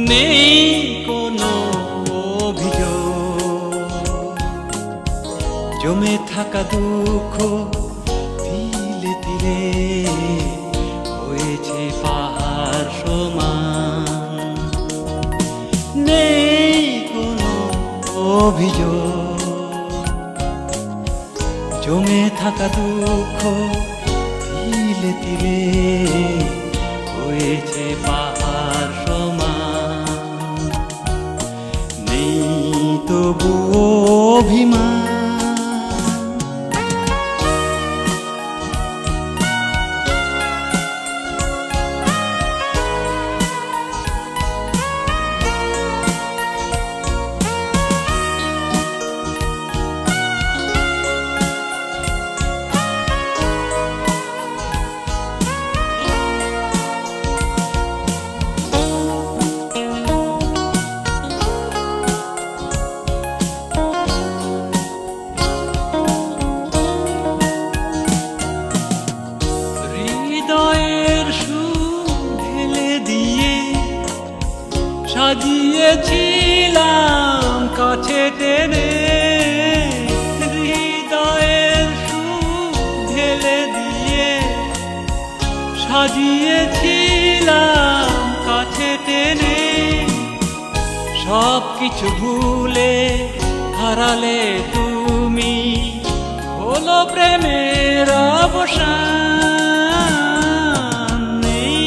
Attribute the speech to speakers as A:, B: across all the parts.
A: নেই কোনো অভিযোগ, জমে থাকা দুঃখ তিলে তিলে হয়েছে পাহাড় সমান। নেই কোনো অভিযোগ, জমে থাকা দুঃখ তিলে তিলে হয়েছে পাহাড় সমান। নেই তবু অভিমান। সাজিয়েছিলাম কাছে টেনে, হৃদয়ের সুর ঢেলে দিয়ে সাজিয়েছিলাম কাছে টেনে। সব কিছু ভুলে হারালে তুমি, হলো প্রেমের অবসান। নেই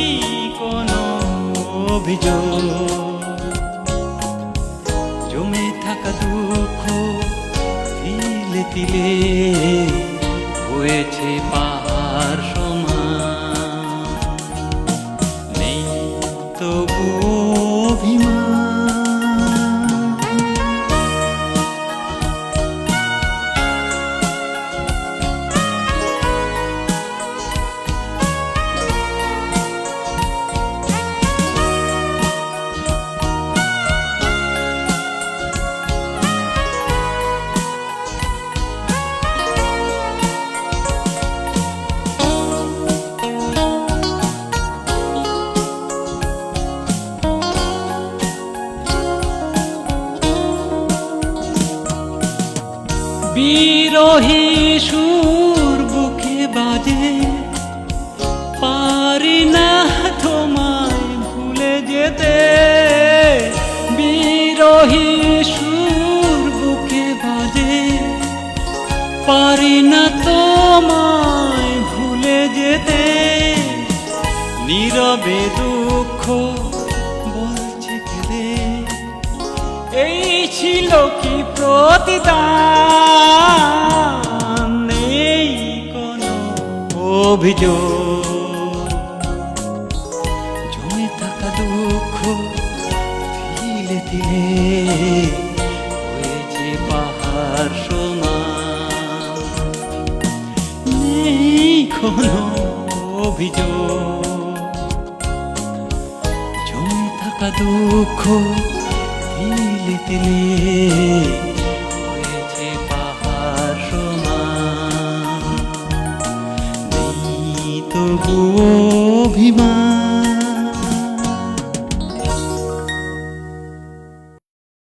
A: কোনো অভিযোগ, জমে থাকা দুঃখ তিলে তিলে হয়েছে পাহাড় সমান। নেই তবু অভিমান। বিরহী সুর বুকে বাজে, পারি না তোমায় ভুলে যেতে। বিরহী সুর বুকে বাজে, পারি না তোমায় ভুলে যেতে। নীরবে দুঃখ বলছে কেঁদে, এই ছিল কি প্রতিদান। নেই কোনো অভিযোগ, জমে থাকা দুঃখ তিলে তিলে হয়েছে পাহাড় সমান। নেই কোনো অভিযোগ, জমে থাকা দুঃখ তিলে তিলে হয়েছে পাহাড় সমান। নেই তবু অভিমান।